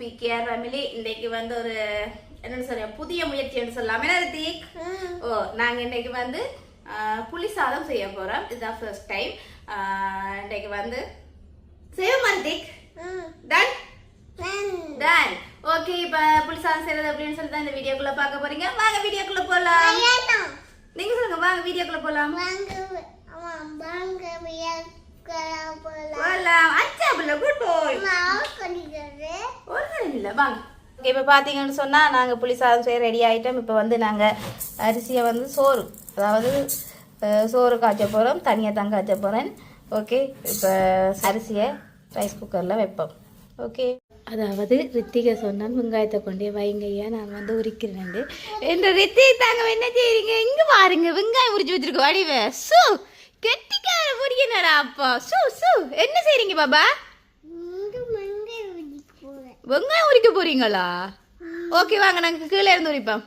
PKR family. இன்னைக்கு வந்து ஒரு என்னன்னு சொல்ல புதிய முயற்சின்னு சொல்லலாம். என்ன ரித்திக்? நாங்க இன்னைக்கு வந்து புளி சாதம் செய்ய போறோம். இதுதான் ஃபர்ஸ்ட் டைம். இன்னைக்கு வந்து செய்வோமா ரித்திக்? Done done. ஓகே, இப்ப புளி சாதம் செய்யறது அப்படின்னு சொல்லி தான் இந்த வீடியோக்குள்ள பார்க்க போறீங்க. வாங்க வீடியோக்குள்ள போலாம். நீங்க சொல்லுங்க, வாங்க வீடியோக்குள்ள போலாம். இப்போ பார்த்தீங்கன்னு சொன்னால் நாங்கள் புளி சாதம் செய்ய ரெடி ஆகிட்டோம். இப்போ வந்து நாங்கள் அரிசியை வந்து சோறு, அதாவது சோறு காய்ச்ச போகிறோம். தனியாக தான் காய்ச்ச போகிறேன். ஓகே, இப்போ அரிசியை ரைஸ் குக்கரில் வைப்போம். ஓகே, அதாவது ரித்திகை சொன்னால் வெங்காயத்தை கொண்டே வைங்கய்யா நான் வந்து உரிக்கிறேன் என்ற ரித்திக் தாங்க என்ன செய்றீங்க? இங்கே பாருங்க, வெங்காயம் உரிச்சு வச்சிருக்க வடிவ சூ கெட்டிக்கார பொரியனடா அப்பா. சூ சூ என்ன செய்றீங்க பாபா? வெங்காயம் உரிக்க போறீங்களா? ஓகே, வாங்க நாங்கள் கீழே இருந்து உரிப்போம்.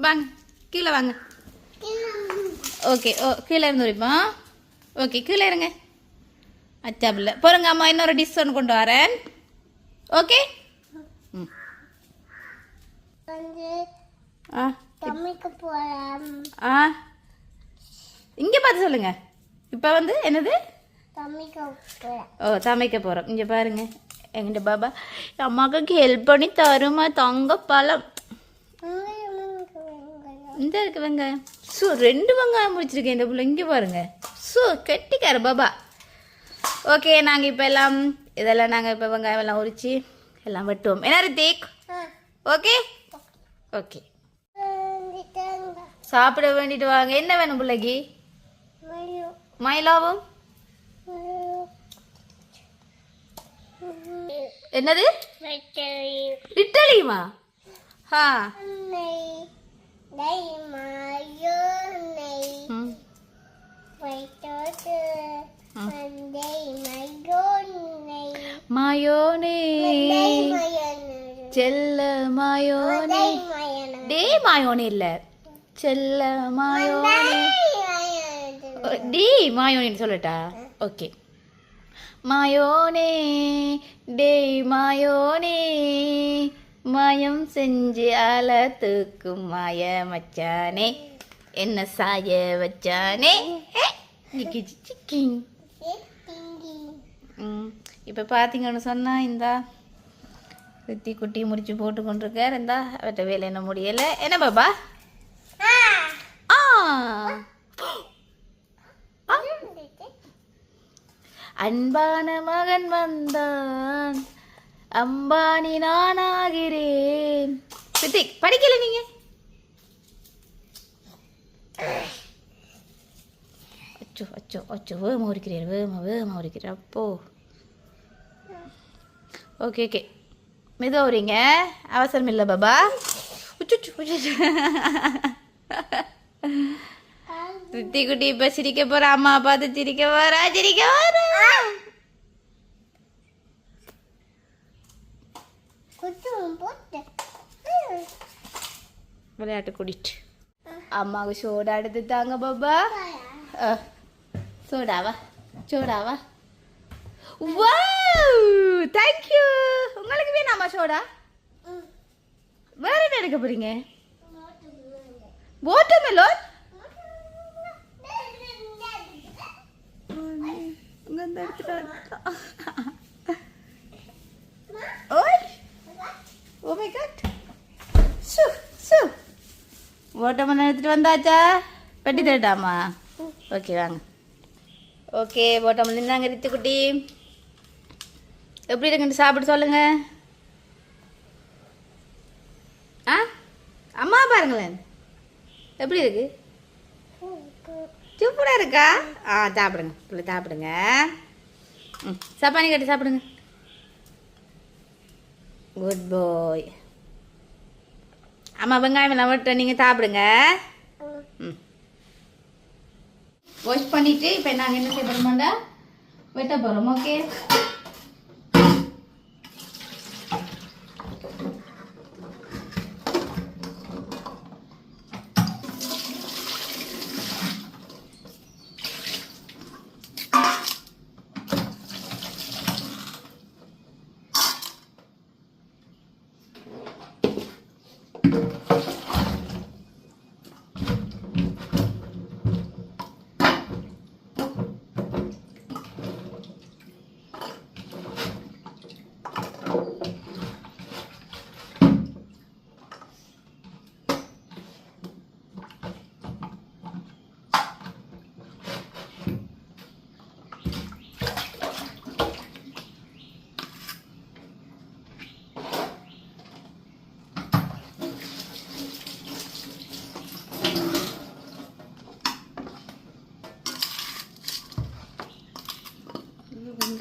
வாங்க கீழே வாங்க. ஓகே, கீழே இருந்து உரிப்போம். ஓகே, கீழே இருங்க. அச்சாபில்ல போறங்க அம்மா, இன்னொரு டிஷ் ஒன்று கொண்டு வரேன். ஓகே, இங்க பார்த்து சொல்லுங்க. இப்ப வந்து என்னது? சமைக்க போறோம். இங்க பாருங்க, எங்கிட்ட பாபா அம்மாவுக்கு ஹெல்ப் பண்ணி தருமா தங்க பழம். இந்த இருக்கு வெங்காயம். சூ 2 வெங்காயம் முடிச்சிருக்கேன் இந்த பிள்ளை. இங்க பாருங்க, சூ கெட்டிக்கார பாபா. ஓகே, நாங்கள் இப்போ எல்லாம் இதெல்லாம் நாங்கள் இப்போ வெங்காயம் எல்லாம் உரிச்சு எல்லாம் வெட்டுவோம். என்ன ரித்திக்? ஓகே ஓகே, சாப்பிட வேண்டிட்டு வாங்க. என்ன வேணும் பிள்ளைக்கு? மயிலாவும் என்னது? இட்டலியுமா? மாயோனே செல்ல மாயோனே. டே மாயோனே இல்ல, செல்ல மாயோனே. டே மாயோனேன்னு சொல்லட்டா? ஓகே, மாயோனே டே மாயோனே மாயம் செஞ்சு ஆலத்துக்கும் மாய மச்சானே என்ன சாய வச்சானே. இப்போ பார்த்தீங்கன்னு சொன்னால் இந்த ரித்தி குட்டி முடிச்சு போட்டு கொண்டிருக்கார். இந்த அவற்ற வேலை என்ன முடியலை. என்ன பாபா? அன்பான மகன் வந்தான், அம்பானி நானாகிறேன். ரித்திக் படிக்கல நீங்க? அச்சோ அச்சோ அச்சோ, வேகமாக உரிக்கிறேன், வேகமாக உரிக்கிறேன். அப்போ ஓகே ஓகே, மெதுவாக உரிங்க, அவசரம் இல்லை பாபா. ரித்தி குட்டி இப்ப சிரிக்க போற. அம்மா பார்த்து சிரிக்க போறா, சிரிக்க போறா. விளையாட்டு கூட்டிட்டு அம்மாவுக்கு சோடா எடுத்து தாங்க பாபா. சோடாவா? சோடாவா? Wow, thank you. உங்களுக்கு வேணாமா சோடா? வேற என்ன எடுக்க போறீங்க? வாட்டர்மெலன்? வாட்டர்மெலன் எடுத்துட்டு வந்தாச்சா? பெட்டி தரட்டாமா? ஓகே வாங்க. ஓகே, வாட்டர்மெலன் தாங்க ரித்தி குட்டி. எப்படி இருக்குன்னு சாப்பிட்டு சொல்லுங்க. அம்மா பாருங்களேன், எப்படி இருக்கு? சூப்பரா இருக்கா? சாப்பிடுங்க பிள்ளை, சாப்பிடுங்க. சப்பானி கட்டி சாப்பிடுங்க. குட் பாய். அம்மா வெங்காயம் எல்லாம் விட்டு நீங்கள் சாப்பிடுங்க. வாஷ் பண்ணிட்டு இப்போ நாங்கள் என்ன செய்ய போகிறோம்டா, வெட்ட போகிறோம். ஓகே,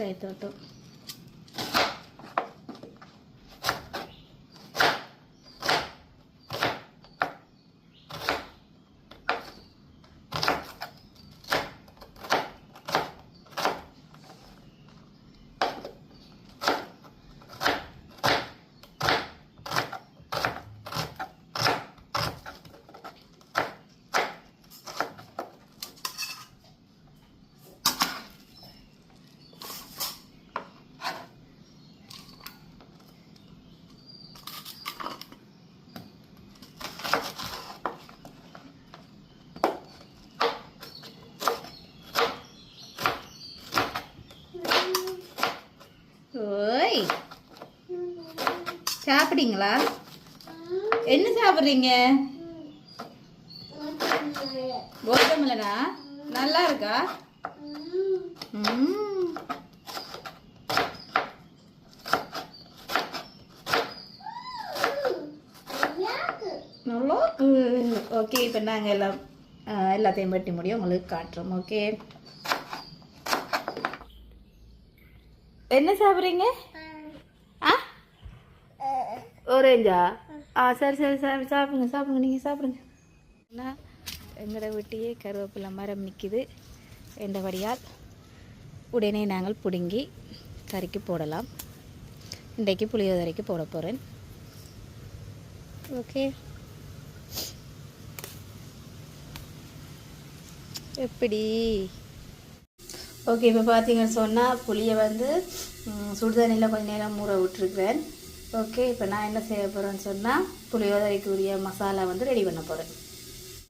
சேர்த்துட்டோம். ஓய், சாப்பிட்டீங்களா? என்ன சாப்பிட்றீங்க? கோத்தமல்லனா நல்லா இருக்கா? நல்லா. ஓகே, இப்போ நாங்கள் எல்லாத்தையும் வெட்டி முடியும் உங்களுக்கு காட்டுறோம். ஓகே, என்ன சாப்பிட்றீங்க? ஆரஞ்சா? சரி சரி சரி, சாப்பிடுங்க சாப்பிடுங்க, நீங்கள் சாப்பிடுங்க. எங்களோட வீட்டையே கருவேப்பிலை மரம் நிற்கிது என்றபடியால் உடனே நாங்கள் பிடுங்கி கறிக்கு போடலாம். இன்றைக்கு புளியோதரைக்கு போட போகிறேன். ஓகே, எப்படி? ஓகே, இப்போ பார்த்தீங்கன்னு சொன்னால் புளியை வந்து சுடுதண்ணியில் கொஞ்சம் நேரம் ஊற விட்டுருக்குறேன். ஓகே, இப்போ நான் என்ன செய்ய போகிறேன்னு சொன்னால் புளியோதரைக்கு உரிய மசாலா வந்து ரெடி பண்ண போகிறேன்.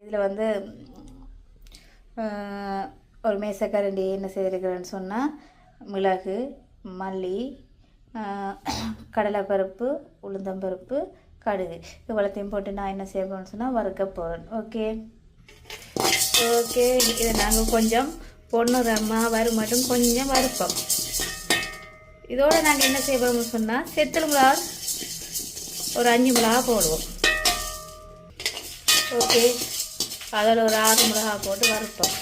இதில் வந்து ஒரு மேசக்கரண்டி என்ன செய்திருக்கிறேன்னு சொன்னால் மிளகு, மல்லி, கடலைப்பருப்பு, உளுந்தம்பருப்பு, கடுகு இவ்வளோத்தையும் போட்டு நான் என்ன செய்ய போகிறேன்னு சொன்னால் வறுக்க போகிறேன். ஓகே ஓகே, இதை நாங்கள் கொஞ்சம் பொண்ணுரமாக மட்டும் கொஞ்சம் வறுப்போம். இதோடு நாங்கள் என்ன செய்ய போகிறோம்னு சொன்னால் செத்தல் மிளகா ஒரு 5 மிளகா போடுவோம். ஓகே, அதில் ஒரு 6 மிளகா போட்டு வறுப்போம்.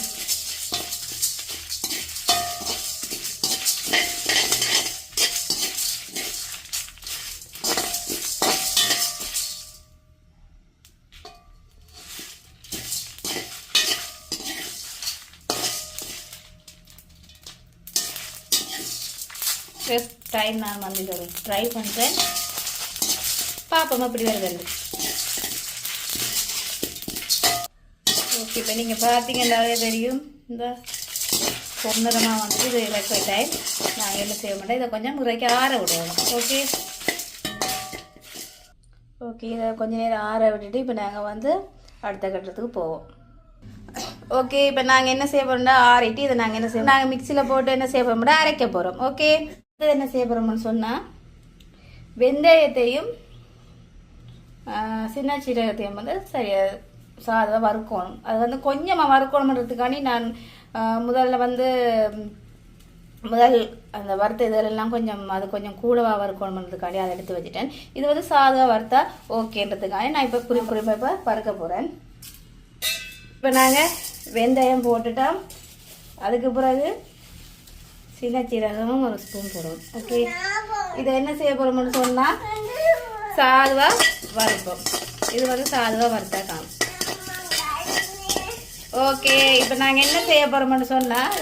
ஃபர்ஸ்ட் டைம் நான் வந்து இதை ட்ரை பண்ணுறேன். பார்ப்போம் அப்படி வருது. ஓகே, இப்போ நீங்கள் பார்த்தீங்கன்னாவே தெரியும் இந்த பொன்னரமாக வந்து இது இறக்க டைம். நாங்கள் என்ன செய்ய மாட்டோம், இதை கொஞ்சம் முறைக்கு ஆற விடுவோம். ஓகே ஓகே, இதை கொஞ்சம் நேரம் ஆற விட்டுட்டு இப்போ நாங்கள் வந்து அடுத்த கட்டத்துக்கு போவோம். ஓகே, இப்போ நாங்கள் என்ன செய்ய போகிறோம்னா ஆறிட்டு இதை நாங்கள் என்ன செய்வோம், நாங்கள் மிக்சியில் போட்டு என்ன செய்ய போகிறோம்னா அரைக்க போகிறோம். ஓகே, இது என்ன செய்ய போகிறோம்னு சொன்னால் வெந்தயத்தையும் சின்ன சீரகத்தையும் வந்து சரியாக சாதம் வறுக்கணும். அது வந்து கொஞ்சமாக வறுக்கணுன்றதுக்காண்டி நான் முதல்ல வந்து அந்த வறுத்த இதெல்லாம் கொஞ்சம் அது கொஞ்சம் கூடவா வறுக்கணுன்றதுக்காண்டி அதை எடுத்து வச்சுட்டேன். இது வந்து சாதம் வறுத்தா ஓகேன்றதுக்காண்டி நான் இப்போ குறிப்பாக இப்போ வறுக்க போகிறேன். இப்போ நாங்கள் வெந்தயம் போட்டுட்டோம். அதுக்கு பிறகு சின்ன சீரகமும் ஒரு ஸ்பூன் போடுவோம். ஓகே, இதை என்ன செய்ய போகிறோம்னு சொன்னால் சாதுவாக வறுப்போம். இது வந்து சாதுவாக வறுத்தா காணும். ஓகே, இப்போ நாங்கள் என்ன செய்ய போகிறோம்னு சொன்னால்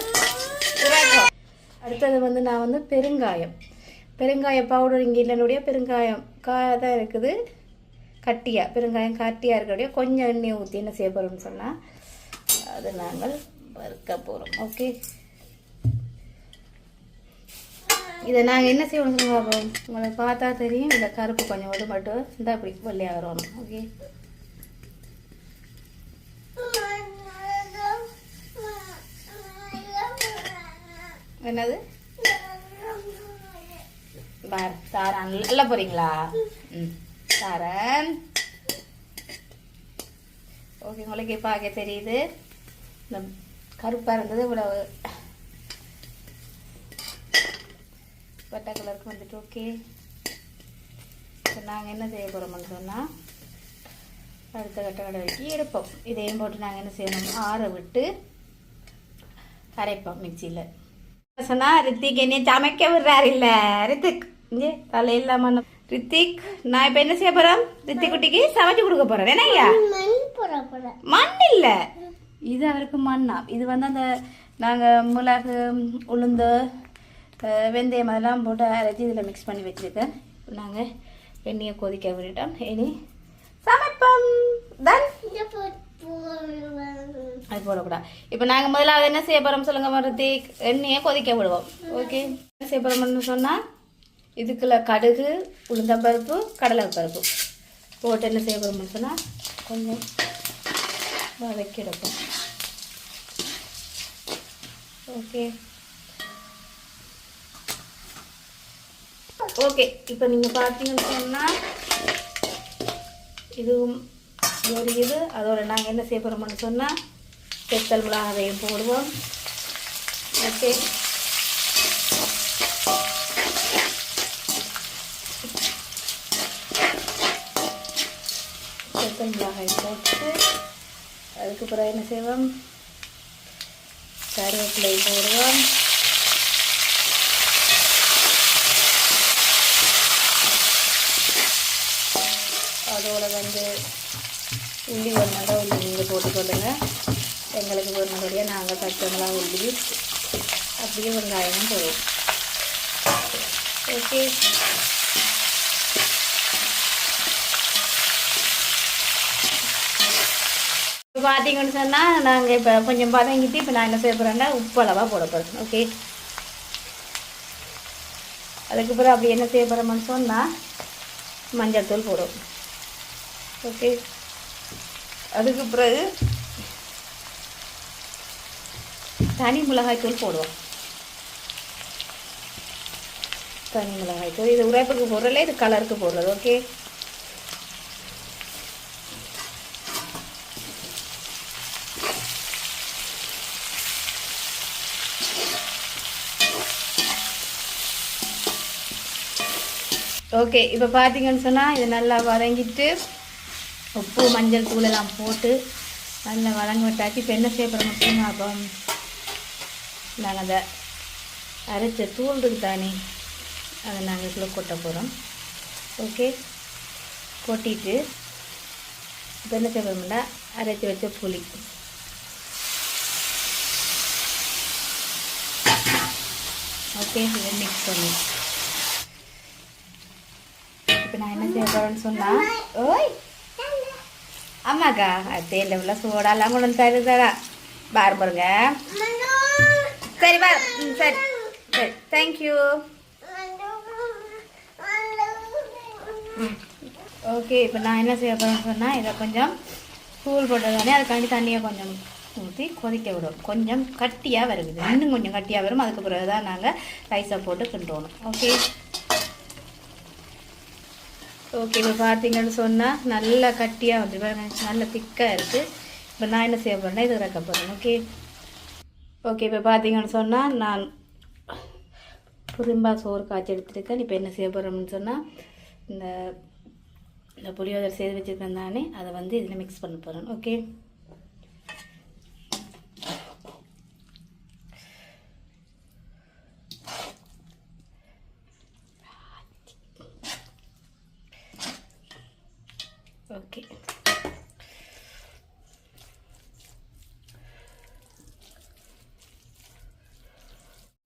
அடுத்தது வந்து நான் வந்து பெருங்காய பவுடர் இங்கே இல்லைனுடைய பெருங்காயம் தான் இருக்குது, கட்டியாக பெருங்காயம் கட்டியாக இருக்கக்கூடிய கொஞ்சம் எண்ணெய் ஊற்றி என்ன செய்ய போகிறோம்னு சொன்னால் அது நாங்கள் வறுக்க போகிறோம். ஓகே, இதை நாங்கள் என்ன செய்யணும் பார்ப்போம். உங்களுக்கு பார்த்தா தெரியும், இந்த கருப்பு கொஞ்சம் மட்டும் இந்த அப்படி வெள்ளையாக வரணும். ஓகே, என்னது பார் தாரான் நல்லா போகிறீங்களா? தாரன். ஓகே, உங்களுக்கு பார்க்க தெரியுது இந்த கருப்பாக இருந்தது இவ்வளவு வட்ட கலருக்கு வந்துட்டு. ஓகே, இப்போ நாங்கள் என்ன செய்ய போகிறோம்னு சொன்னால் அடுத்த கட்ட வரைக்கும் எடுப்போம். இதையும் போட்டு நாங்கள் என்ன செய்யணும், ஆற விட்டு அரைப்போம் மிக்சியில். சொன்னா ரித்திக் என்னைய சமைக்க விடுறாரு இல்ல ரித்திக் இங்கே தலை இல்லாம ரித்திக் நான் இப்ப என்ன செய்ய போறேன் ரித்திக் குட்டிக்கு சமைச்சு கொடுக்க போறேன் என்னய்யா மண் இல்ல இது அவருக்கு மண்ணா இது வந்து அந்த நாங்க மிளகு உளுந்து வெந்தயம் அதெல்லாம் போட்டு அரைச்சி இதில் மிக்ஸ் பண்ணி வச்சுருக்கேன் நாங்கள் எண்ணெயை கொதிக்க விட்டுட்டோம் இனி சமைப்போம் தன் அது போடக்கூடாது இப்போ நாங்கள் முதலாவது என்ன செய்ய போகிறோம் சொல்லுங்கள் மருத்திக் எண்ணெயை கொதிக்க விடுவோம் ஓகே என்ன செய்ய போகிறோம்னு சொன்னால் இதுக்குள்ள கடுகு உளுந்தம்பருப்பு கடலை பருப்பு போட்டு என்ன செய்ய போகிறோம்னு சொன்னால் கொஞ்சம் வதக்கி எடுப்போம் ஓகே ஓகே இப்போ நீங்கள் பார்த்தீங்கன்னு சொன்னால் இதுவும் ஒரு இது அதோட நாங்கள் என்ன செய்ய போகிறோம்னு சொன்னால் பெத்தல் மிளகாவையும் போடுவோம் ஓகே பெத்தல் மிளகாய் போட்டு அதுக்கு பிறகு என்ன செய்வோம் கருவேப்பிலை போடுவோம் அதோட வந்து உள்ளி ஒன்றா உள்ளி நீங்கள் போட்டுக்கொள்ளுங்க எங்களுக்கு ஒன்றுபடியாக நாங்கள் பச்சைமிளகா உள்ளி அப்படியே வெங்காயமும் போடுவோம் ஓகே இப்போ பார்த்தீங்கன்னு சொன்னால் நாங்கள் இப்போ கொஞ்சம் பதங்கிட்டு இப்போ நான் என்ன செய்ய போகிறேன்னா உப்பு அளவாக போட போகிறேன் ஓகே அதுக்கு பிறகு அப்படி என்ன செய்ய போகிறோம்னு சொன்னால் மஞ்சள் தூள் போடுவோம் ஓகே அதுக்கு பிறகு தனி மிளகாய் தூள் போடுவோம் தனி மிளகாய் தூள் இது உரைப்புக்கு போடுறல இது கலருக்கு போடுறது ஓகே ஓகே இப்போ பார்த்தீங்கன்னு சொன்னால் இது நல்லா வதங்கிட்டு உப்பு மஞ்சள் தூள் எல்லாம் போட்டு நல்லா வதங்க விட்டாச்சு இப்போ என்ன செய்ய போகிறோம் முக்கியமாக அப்போ நாங்கள் அதை அரைச்ச தூள் இருக்கு தானே அதை நாங்கள் இதில் கொட்ட போகிறோம் ஓகே கொட்டிட்டு இப்போ என்ன செய்ய போகிறோம்னா அரைச்சி வச்ச புளி ஓகே இதை மிக்ஸ் பண்ணி இப்போ நான் என்ன செய்ய போகிறேன்னு சொன்னால் ஓய் ஆமாக்கா தேயிலை உள்ள சோடாலாம் கொண்டு வந்து தருதா பாரு பாருங்க சரி பாரு சரி சரி தேங்க்யூ ஓகே இப்போ நான் என்ன செய்ய போகிறேன்னு சொன்னால் இதை கொஞ்சம் தூள் போட்டதானே அதுக்காண்டி தண்ணியை கொஞ்சம் ஊற்றி கொதிக்க விடும் கொஞ்சம் கட்டியாக வருது இன்னும் கொஞ்சம் கட்டியாக வரும் அதுக்கு பிறகு தான் நாங்கள் ரைஸை போட்டு கிண்டுவோம் ஓகே ஓகே இப்போ பார்த்தீங்கன்னு சொன்னால் நல்லா கட்டியாக வந்து நல்ல திக்காக இருக்குது இப்போ நான் என்ன செய்ய போகிறேன்னா இது இறக்க போகிறேன் ஓகே ஓகே இப்போ பார்த்தீங்கன்னு சொன்னால் நான் புரிம்பா சோறு காய்ச்சி எடுத்துருக்கேன் இப்போ என்ன செய்ய போகிறோம்னு சொன்னால் இந்த புளியோதரை செய்து வச்சுருக்கேன் தானே அதை வந்து இதில் மிக்ஸ் பண்ண போகிறேன் ஓகே ஓகே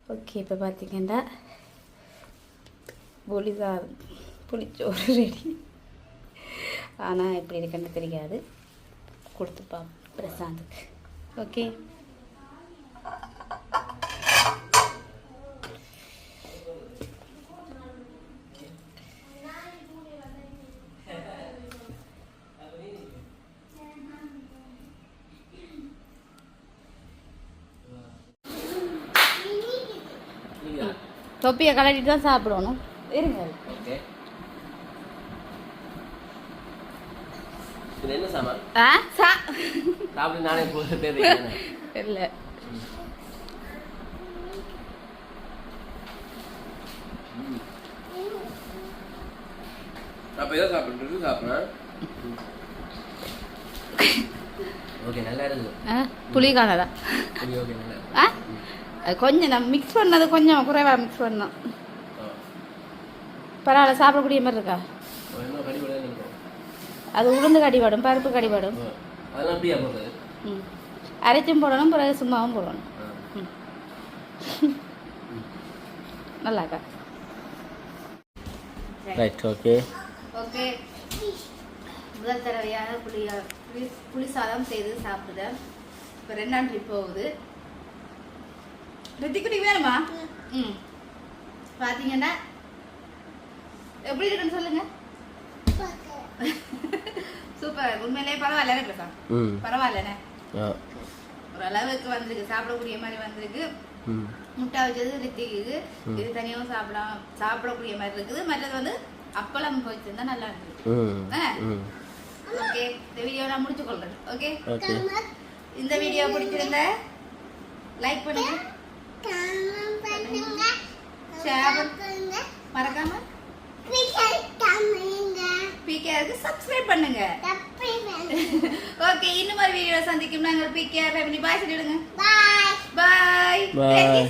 ஓகே இப்போ பார்த்தீங்கன்னா புளிச்சோறு ரெடி ஆனால் எப்படி இருக்குன்னு தெரியாது கொடுத்துப்பா பிரசாந்துக்கு ஓகே தொப்பியை கலட்டிட்டு தான் சாப்பிடணும் இருங்க என்ன சாமான் நானே இல்லை அப்ப ஏதோ சாப்பிடுறேன் ஓகே நல்லா இருக்கு புளி காணதான் ஓகே நல்லா அது கொஞ்சம் நம்ம மிக்ஸ் பண்ணது கொஞ்சம் குறைவாக மிக்ஸ் பண்ணோம். பரவாயில்ல, சாப்பிடக்கூடிய மாதிரி இருக்கா? இன்னும் கடிபட அது உளுந்து கடிபடும், பருப்பு கடிபடும். அதெல்லாம் அப்படியா போடுறது? ம், அரைச்சும் போடணும், பிறகு சும்மாவும் போடணும். நல்லாக்கா. Right, okay okay. முதல் தடவையாக புளி சாதம் செய்து சாப்பிடுதேன். இப்போ 2ஆம் ட்ரிப் போகுது. ரித்திக்குடி வேணுமா? ம், பார்த்தீங்கன்னா எப்படி இருக்குன்னு சொல்லுங்க. சூப்பர், உண்மையிலேயே பரவாயில்ல பேசா. பரவாயில்லண்ணே, ஓரளவுக்கு வந்திருக்கு, சாப்பிடக்கூடிய மாதிரி வந்திருக்கு. முட்டை வச்சது ரித்திக்கு, இது தனியாகவும் சாப்பிடக்கூடிய மாதிரி இருக்குது. மற்றது வந்து அப்பளம் வச்சிருந்தா நல்லா இருந்தது. ஓகே, இந்த வீடியோ நான் முடிச்சு கொள்றேன். ஓகே, இந்த வீடியோ பிடிச்சிருந்த லைக் பண்ணுங்க, ஷேர் பண்ணுங்க, மறக்காம பிகேஆருக்கு சப்ஸ்கிரைப் பண்ணுங்க. ஓகே, இன்னும் ஒரு வீடியோ சந்திக்கும். நாங்கள் பிகேஆர் ஃபேமிலி பாய் சொல்லிடுங்க. பாய் பாய்.